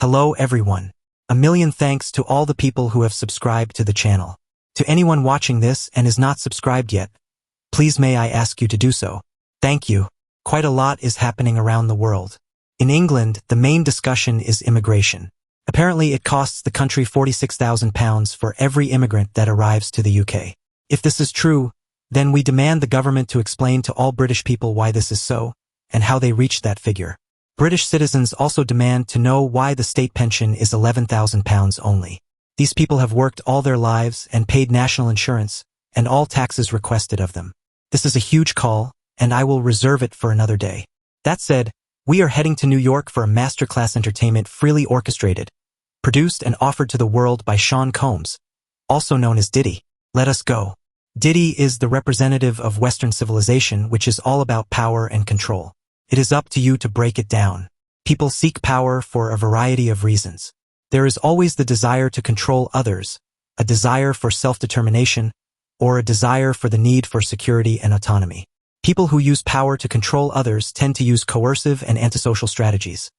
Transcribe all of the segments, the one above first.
Hello everyone. A million thanks to all the people who have subscribed to the channel. To anyone watching this and is not subscribed yet, please may I ask you to do so. Thank you. Quite a lot is happening around the world. In England, the main discussion is immigration. Apparently it costs the country £46,000 for every immigrant that arrives to the UK. If this is true, then we demand the government to explain to all British people why this is so, and how they reached that figure. British citizens also demand to know why the state pension is £11,000 only. These people have worked all their lives and paid national insurance, and all taxes requested of them. This is a huge call, and I will reserve it for another day. That said, we are heading to New York for a masterclass entertainment freely orchestrated, produced and offered to the world by Sean Combs, also known as Diddy. Let us go. Diddy is the representative of Western civilization, which is all about power and control. It is up to you to break it down. People seek power for a variety of reasons. There is always the desire to control others, a desire for self-determination, or a desire for the need for security and autonomy. People who use power to control others tend to use coercive and antisocial strategies,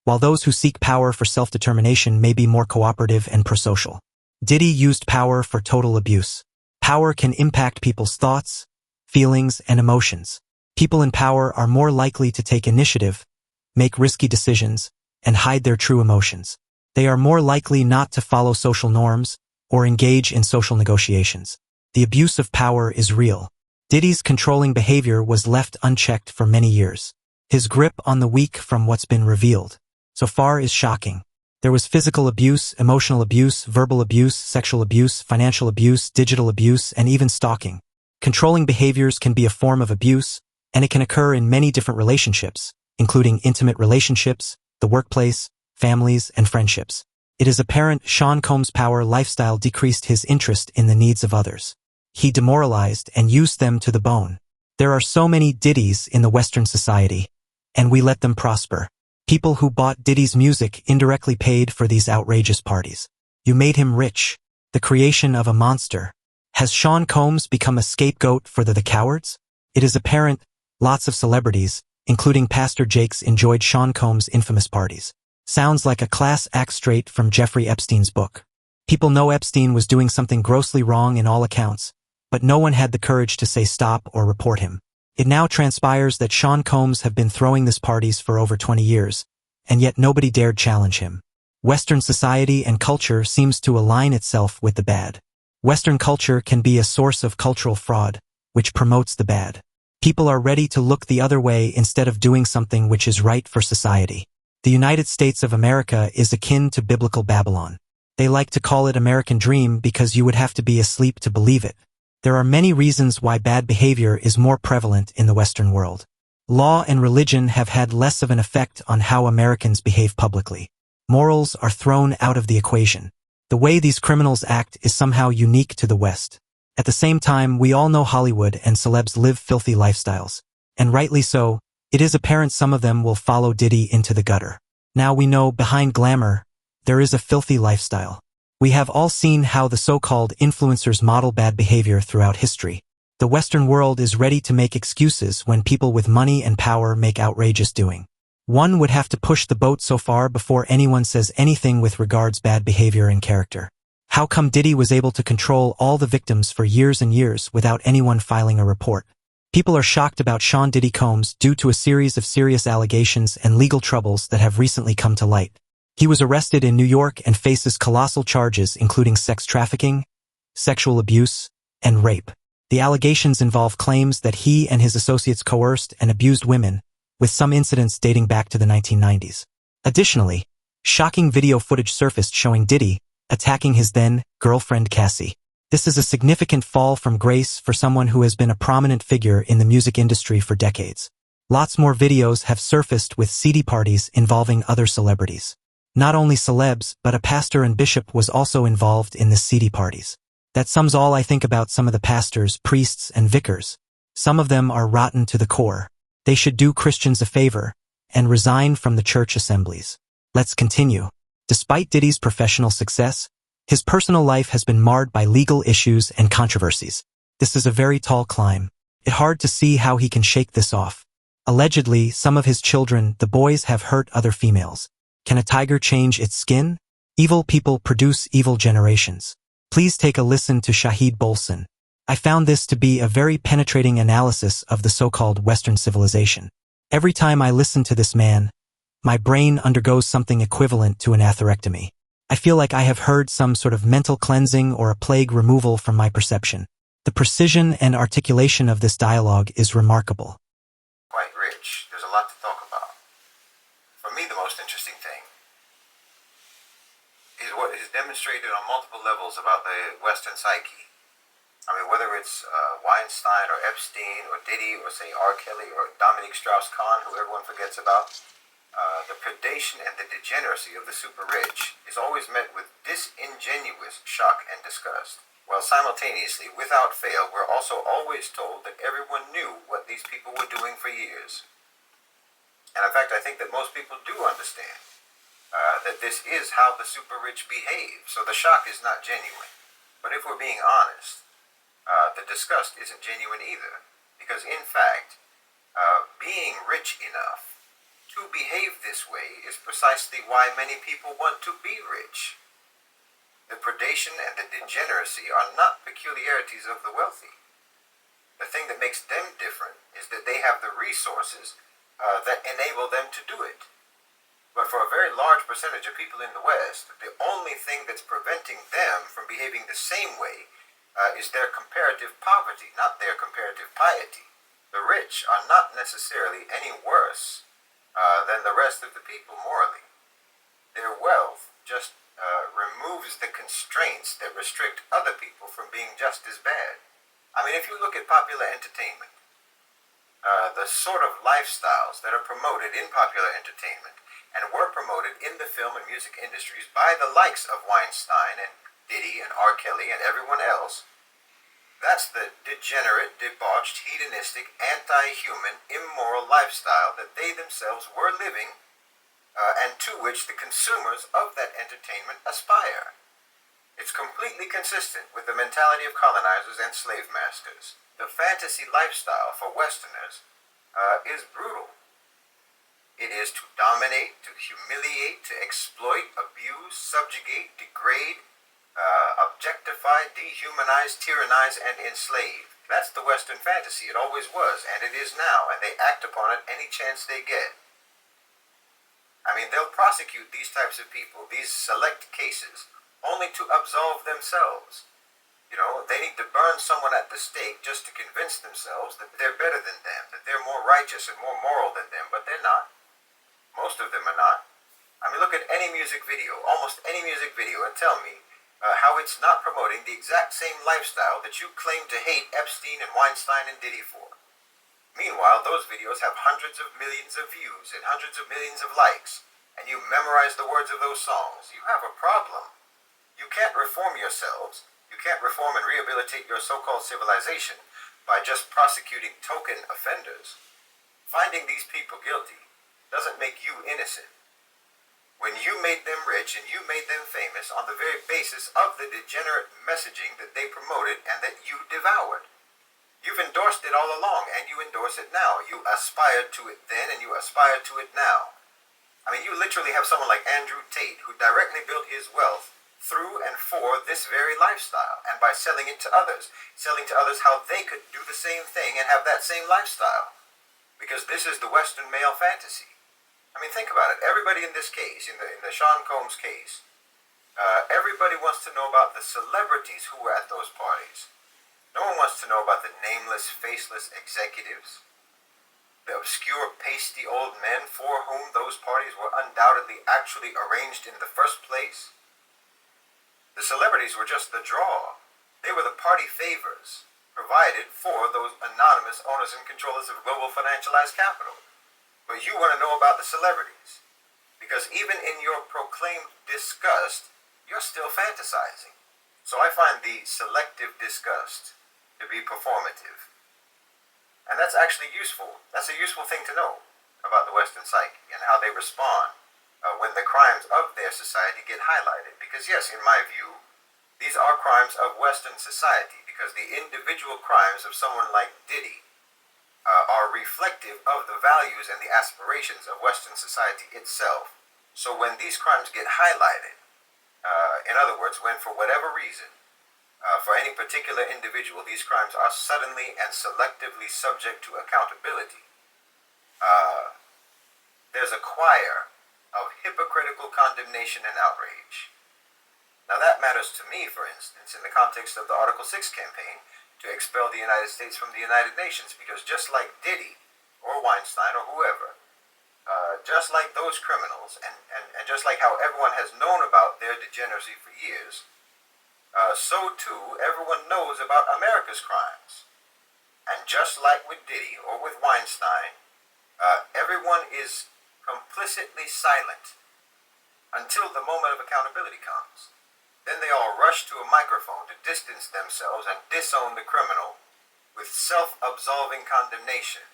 while those who seek power for self-determination may be more cooperative and prosocial. Diddy used power for total abuse. Power can impact people's thoughts, feelings, and emotions. People in power are more likely to take initiative, make risky decisions, and hide their true emotions. They are more likely not to follow social norms or engage in social negotiations. The abuse of power is real. Diddy's controlling behavior was left unchecked for many years. His grip on the weak, from what's been revealed so far, is shocking. There was physical abuse, emotional abuse, verbal abuse, sexual abuse, financial abuse, digital abuse, and even stalking. Controlling behaviors can be a form of abuse, and it can occur in many different relationships, including intimate relationships, the workplace, families, and friendships. It is apparent Sean Combs' power lifestyle decreased his interest in the needs of others. He demoralized and used them to the bone. There are so many Diddys in the Western society, and we let them prosper. People who bought Diddy's music indirectly paid for these outrageous parties. You made him rich. The creation of a monster. Has Sean Combs become a scapegoat for the cowards? It is apparent lots of celebrities, including Pastor Jakes, enjoyed Sean Combs' infamous parties. Sounds like a class act straight from Jeffrey Epstein's book. People know Epstein was doing something grossly wrong in all accounts, but no one had the courage to say stop or report him. It now transpires that Sean Combs have been throwing these parties for over 20 years, and yet nobody dared challenge him. Western society and culture seems to align itself with the bad. Western culture can be a source of cultural fraud, which promotes the bad. People are ready to look the other way instead of doing something which is right for society. The United States of America is akin to biblical Babylon. They like to call it American Dream because you would have to be asleep to believe it. There are many reasons why bad behavior is more prevalent in the Western world. Law and religion have had less of an effect on how Americans behave publicly. Morals are thrown out of the equation. The way these criminals act is somehow unique to the West. At the same time, we all know Hollywood and celebs live filthy lifestyles. And rightly so, it is apparent some of them will follow Diddy into the gutter. Now we know behind glamour, there is a filthy lifestyle. We have all seen how the so-called influencers model bad behavior throughout history. The Western world is ready to make excuses when people with money and power make outrageous doing. One would have to push the boat so far before anyone says anything with regards bad behavior and character. How come Diddy was able to control all the victims for years and years without anyone filing a report? People are shocked about Sean Diddy Combs due to a series of serious allegations and legal troubles that have recently come to light. He was arrested in New York and faces colossal charges including sex trafficking, sexual abuse, and rape. The allegations involve claims that he and his associates coerced and abused women, with some incidents dating back to the 1990s. Additionally, shocking video footage surfaced showing Diddy attacking his then-girlfriend Cassie. This is a significant fall from grace for someone who has been a prominent figure in the music industry for decades. Lots more videos have surfaced with seedy parties involving other celebrities. Not only celebs, but a pastor and bishop was also involved in the seedy parties. That sums all I think about some of the pastors, priests, and vicars. Some of them are rotten to the core. They should do Christians a favor and resign from the church assemblies. Let's continue. Despite Diddy's professional success, his personal life has been marred by legal issues and controversies. This is a very tall climb. It's hard to see how he can shake this off. Allegedly, some of his children, the boys, have hurt other females. Can a tiger change its skin? Evil people produce evil generations. Please take a listen to Shahid Bolson. I found this to be a very penetrating analysis of the so-called Western civilization. Every time I listen to this man, my brain undergoes something equivalent to an atherectomy. I feel like I have heard some sort of mental cleansing or a plague removal from my perception. The precision and articulation of this dialogue is remarkable. Quite rich. There's a lot to talk about. For me, the most interesting thing is what is demonstrated on multiple levels about the Western psyche. I mean, whether it's Weinstein or Epstein or Diddy or, say, R. Kelly or Dominique Strauss-Kahn, who everyone forgets about, the predation and the degeneracy of the super rich is always met with disingenuous shock and disgust. While simultaneously, without fail, we're also always told that everyone knew what these people were doing for years. And in fact, I think that most people do understand that this is how the super rich behave, so the shock is not genuine. But if we're being honest, the disgust isn't genuine either, because in fact, being rich enough to behave this way is precisely why many people want to be rich. The predation and the degeneracy are not peculiarities of the wealthy. The thing that makes them different is that they have the resources that enable them to do it. But for a very large percentage of people in the West, the only thing that's preventing them from behaving the same way is their comparative poverty, not their comparative piety. The rich are not necessarily any worse than the rest of the people morally. Their wealth just removes the constraints that restrict other people from being just as bad. I mean, if you look at popular entertainment, the sort of lifestyles that are promoted in popular entertainment and were promoted in the film and music industries by the likes of Weinstein and Diddy and R. Kelly and everyone else, that's the degenerate, debauched, hedonistic, anti-human, immoral lifestyle that they themselves were living and to which the consumers of that entertainment aspire. It's completely consistent with the mentality of colonizers and slave masters. The fantasy lifestyle for Westerners is brutal. It is to dominate, to humiliate, to exploit, abuse, subjugate, degrade, objectify, dehumanize, tyrannize, and enslave. That's the Western fantasy. It always was, and it is now, and they act upon it any chance they get. I mean, they'll prosecute these types of people, these select cases, only to absolve themselves. You know, they need to burn someone at the stake just to convince themselves that they're better than them, that they're more righteous and more moral than them, but they're not. Most of them are not. I mean, look at any music video, almost any music video, and tell me how it's not promoting the exact same lifestyle that you claim to hate Epstein and Weinstein and Diddy for. Meanwhile, those videos have hundreds of millions of views and hundreds of millions of likes, and you memorize the words of those songs. You have a problem. You can't reform yourselves. You can't reform and rehabilitate your so-called civilization by just prosecuting token offenders. Finding these people guilty doesn't make you innocent. When you made them rich and you made them famous on the very basis of the degenerate messaging that they promoted and that you devoured. You've endorsed it all along, and you endorse it now. You aspired to it then, and you aspire to it now. I mean, you literally have someone like Andrew Tate, who directly built his wealth through and for this very lifestyle, and by selling it to others how they could do the same thing and have that same lifestyle. Because this is the Western male fantasy. I mean, think about it. Everybody in this case, in the Sean Combs case, everybody wants to know about the celebrities who were at those parties. No one wants to know about the nameless, faceless executives, the obscure, pasty old men for whom those parties were undoubtedly actually arranged in the first place. The celebrities were just the draw. They were the party favors provided for those anonymous owners and controllers of global financialized capital. But you want to know about the celebrities, because even in your proclaimed disgust, you're still fantasizing. So I find the selective disgust to be performative. And that's actually useful. That's a useful thing to know about the Western psyche and how they respond when the crimes of their society get highlighted. Because yes, in my view, these are crimes of Western society, because the individual crimes of someone like Diddy are reflective of the values and the aspirations of Western society itself. So when these crimes get highlighted, in other words, when for whatever reason, for any particular individual, these crimes are suddenly and selectively subject to accountability, there's a choir of hypocritical condemnation and outrage. Now that matters to me, for instance, in the context of the Article 6 campaign to expel the United States from the United Nations, because just like Diddy or Weinstein or whoever, just like those criminals, and just like how everyone has known about their degeneracy for years, so too everyone knows about America's crimes. And just like with Diddy or with Weinstein, everyone is complicitly silent until the moment of accountability comes. Then they all rush to a microphone to distance themselves and disown the criminal with self-absolving condemnation.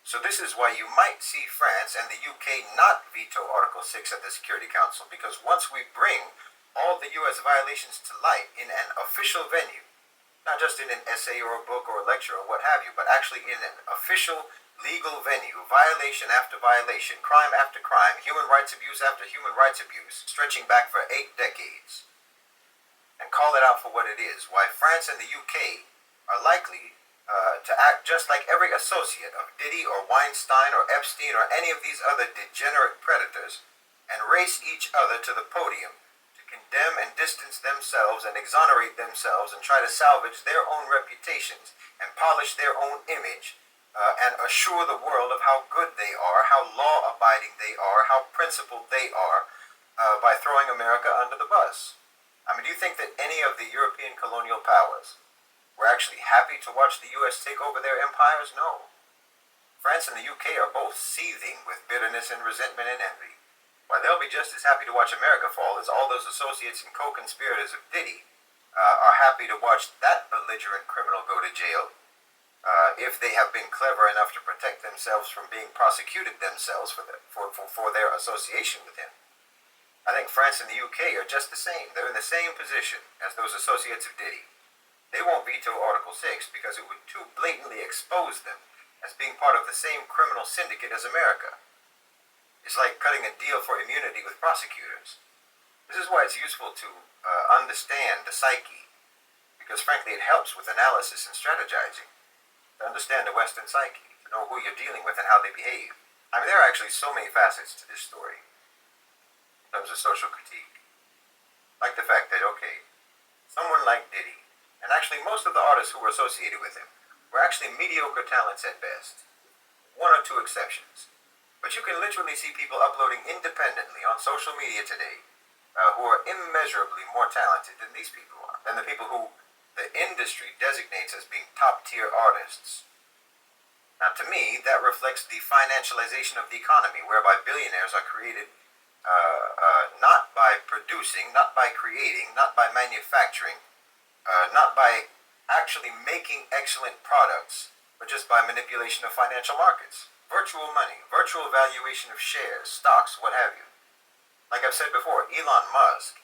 So this is why you might see France and the UK not veto Article 6 at the Security Council, because once we bring all the US violations to light in an official venue, not just in an essay or a book or a lecture or what have you, but actually in an official legal venue, violation after violation, crime after crime, human rights abuse after human rights abuse, stretching back for 8 decades, and call it out for what it is, why France and the UK are likely to act just like every associate of Diddy or Weinstein or Epstein or any of these other degenerate predators, and race each other to the podium to condemn and distance themselves and exonerate themselves and try to salvage their own reputations and polish their own image, and assure the world of how good they are, how law-abiding they are, how principled they are, by throwing America under the bus. I mean, do you think that any of the European colonial powers were actually happy to watch the U.S. take over their empires? No. France and the UK are both seething with bitterness and resentment and envy. While they'll be just as happy to watch America fall as all those associates and co-conspirators of Diddy are happy to watch that belligerent criminal go to jail, if they have been clever enough to protect themselves from being prosecuted themselves for their association with him. I think France and the UK are just the same. They're in the same position as those associates of Diddy. They won't veto Article 6 because it would too blatantly expose them as being part of the same criminal syndicate as America. It's like cutting a deal for immunity with prosecutors. This is why it's useful to understand the psyche, because frankly it helps with analysis and strategizing, to understand the Western psyche, to know who you're dealing with and how they behave. I mean, there are actually so many facets to this story in terms of social critique. Like the fact that, okay, someone like Diddy, and actually most of the artists who were associated with him, were actually mediocre talents at best. One or two exceptions. But you can literally see people uploading independently on social media today who are immeasurably more talented than these people are, than the people who the industry designates as being top-tier artists. Now, to me, that reflects the financialization of the economy, whereby billionaires are created not by producing, not by creating, not by manufacturing, not by actually making excellent products, but just by manipulation of financial markets. Virtual money, virtual valuation of shares, stocks, what have you. Like I've said before, Elon Musk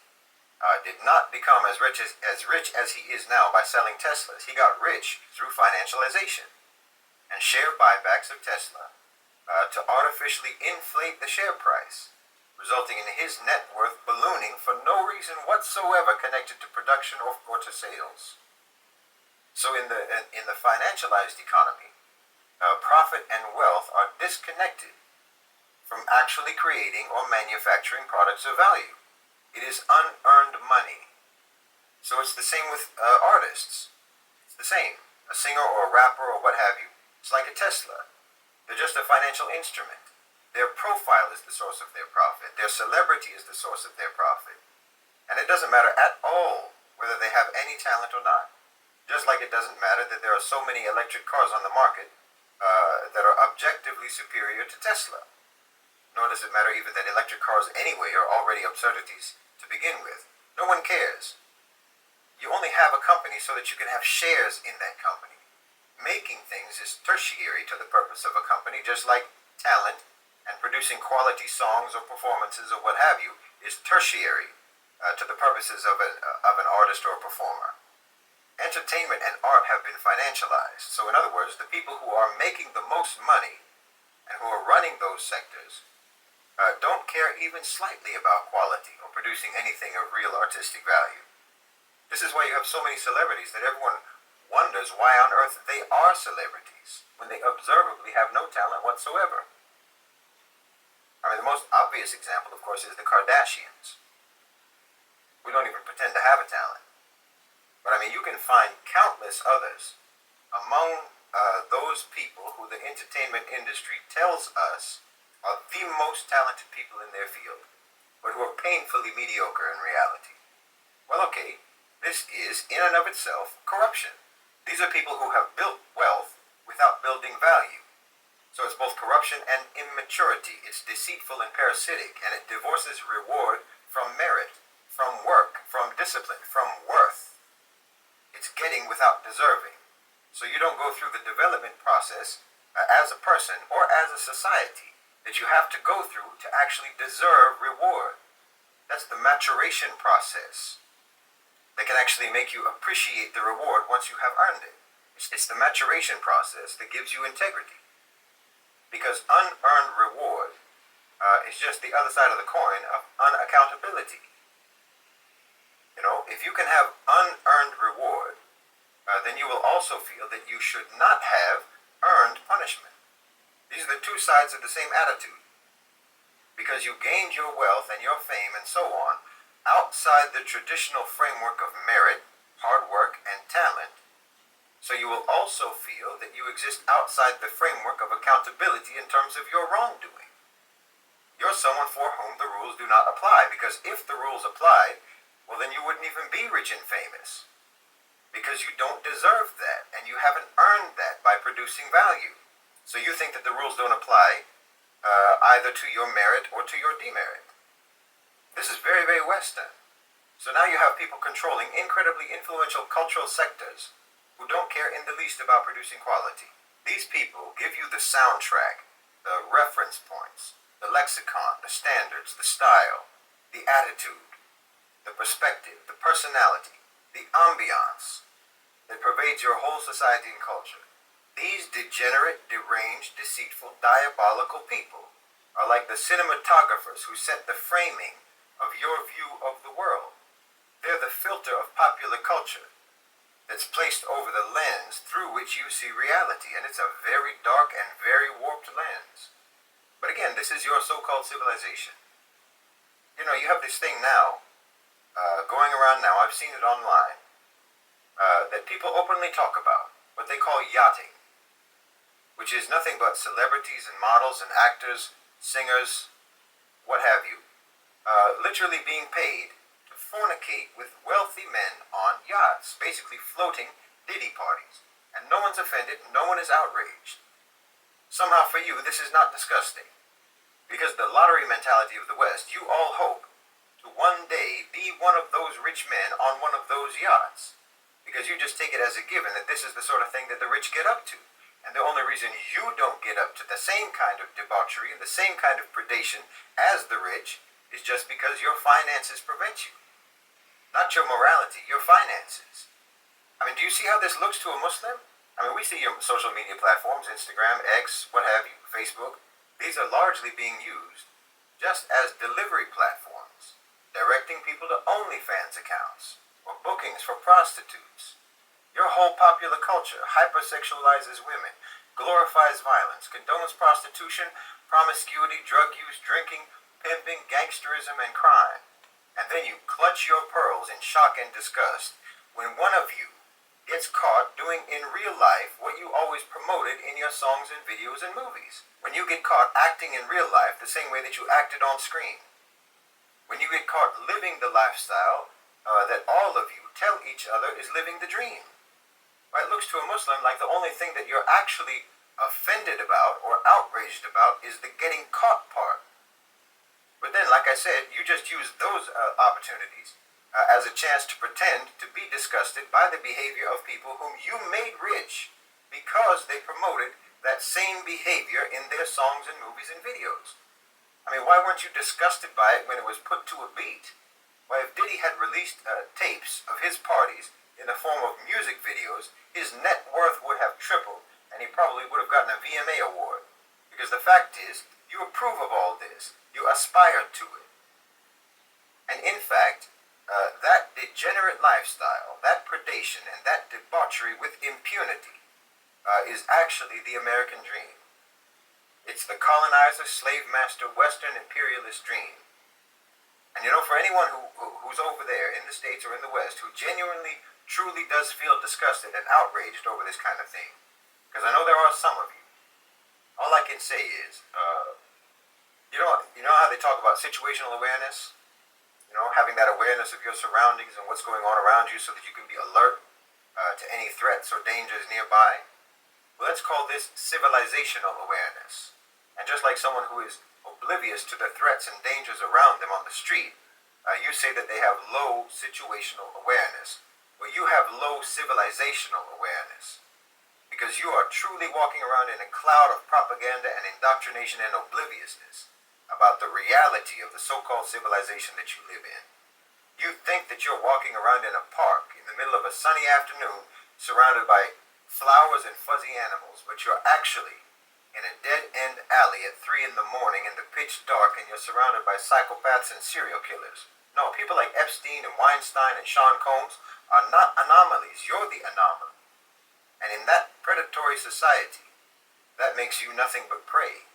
did not become as rich as he is now by selling Teslas. He got rich through financialization and share buybacks of Tesla to artificially inflate the share price, resulting in his net worth ballooning for no reason whatsoever connected to production or to sales. So in the financialized economy, profit and wealth are disconnected from actually creating or manufacturing products of value. It is unearned money. So it's the same with artists. It's the same. A singer or a rapper or what have you, it's like a Tesla. They're just a financial instrument. Their profile is the source of their profit. Their celebrity is the source of their profit. And it doesn't matter at all whether they have any talent or not. Just like it doesn't matter that there are so many electric cars on the market that are objectively superior to Tesla. Nor does it matter even that electric cars anyway are already absurdities to begin with. No one cares. You only have a company so that you can have shares in that company. Making things is tertiary to the purpose of a company, just like talent and producing quality songs or performances or what have you is tertiary to the purposes of an artist or a performer. Entertainment and art have been financialized. So in other words, the people who are making the most money and who are running those sectors don't care even slightly about quality or producing anything of real artistic value. This is why you have so many celebrities that everyone wonders why on earth they are celebrities when they observably have no talent whatsoever. I mean, the most obvious example, of course, is the Kardashians. We don't even pretend to have a talent. But I mean, you can find countless others among those people who the entertainment industry tells us are the most talented people in their field, but who are painfully mediocre in reality. Well, okay, this is, in and of itself, corruption. These are people who have built wealth without building value. So it's both corruption and immaturity. It's deceitful and parasitic, and it divorces reward from merit, from work, from discipline, from worth. It's getting without deserving. So you don't go through the development process as a person or as a society that you have to go through to actually deserve reward. That's the maturation process that can actually make you appreciate the reward once you have earned it. It's the maturation process that gives you integrity. Because unearned reward is just the other side of the coin of unaccountability. You know, if you can have unearned reward, then you will also feel that you should not have earned punishment. These are the two sides of the same attitude. Because you gained your wealth and your fame and so on outside the traditional framework of merit, hard work, and talent, so you will also feel that you exist outside the framework of accountability in terms of your wrongdoing. You're someone for whom the rules do not apply, because if the rules applied, well, then you wouldn't even be rich and famous. Because you don't deserve that, and you haven't earned that by producing value. So you think that the rules don't apply either to your merit or to your demerit. This is very, very Western. So now you have people controlling incredibly influential cultural sectors who don't care in the least about producing quality. These people give you the soundtrack, the reference points, the lexicon, the standards, the style, the attitude, the perspective, the personality, the ambiance that pervades your whole society and culture. These degenerate, deranged, deceitful, diabolical people are like the cinematographers who set the framing of your view of the world. They're the filter of popular culture that's placed over the lens through which you see reality, and it's a very dark and very warped lens. But again, this is your so-called civilization. You know, you have this thing now, going around now, I've seen it online, that people openly talk about, what they call yachting, which is nothing but celebrities and models and actors, singers, what have you, literally being paid to fornicate with wealthy men on yachts, basically floating Diddy parties. And no one's offended, no one is outraged. Somehow for you, this is not disgusting. Because the lottery mentality of the West, you all hope to one day be one of those rich men on one of those yachts. Because you just take it as a given that this is the sort of thing that the rich get up to. And the only reason you don't get up to the same kind of debauchery and the same kind of predation as the rich is just because your finances prevent you. Not your morality, your finances. I mean, do you see how this looks to a Muslim? I mean, we see your social media platforms, Instagram, X, what have you, Facebook. These are largely being used just as delivery platforms, directing people to OnlyFans accounts or bookings for prostitutes. Your whole popular culture hypersexualizes women, glorifies violence, condones prostitution, promiscuity, drug use, drinking, pimping, gangsterism, and crime. And then you clutch your pearls in shock and disgust when one of you gets caught doing in real life what you always promoted in your songs and videos and movies. When you get caught acting in real life the same way that you acted on screen. When you get caught living the lifestyle that all of you tell each other is living the dream. It looks to a Muslim like the only thing that you're actually offended about or outraged about is the getting caught part. But then, like I said, you just use those opportunities as a chance to pretend to be disgusted by the behavior of people whom you made rich because they promoted that same behavior in their songs and movies and videos. I mean, why weren't you disgusted by it when it was put to a beat? Why, if Diddy had released tapes of his parties in the form of music videos, his net worth would have tripled, and he probably would have gotten a VMA award. Because the fact is, You approve of all this. You aspire to it. And in fact, that degenerate lifestyle, that predation, and that debauchery with impunity is actually the American dream. It's the colonizer, slave master, Western imperialist dream. And you know, for anyone who's over there in the States or in the West who genuinely, truly does feel disgusted and outraged over this kind of thing, because I know there are some of you, all I can say is, you know how they talk about situational awareness? You know, having that awareness of your surroundings and what's going on around you so that you can be alert to any threats or dangers nearby. Well, let's call this civilizational awareness. And just like someone who is oblivious to the threats and dangers around them on the street, you say that they have low situational awareness. Well, you have low civilizational awareness. Because you are truly walking around in a cloud of propaganda and indoctrination and obliviousness about the reality of the so-called civilization that you live in. You think that you're walking around in a park in the middle of a sunny afternoon surrounded by flowers and fuzzy animals, but you're actually in a dead-end alley at 3 in the morning in the pitch dark, and you're surrounded by psychopaths and serial killers. No, people like Epstein and Weinstein and Sean Combs are not anomalies. You're the anomaly. And in that predatory society, that makes you nothing but prey.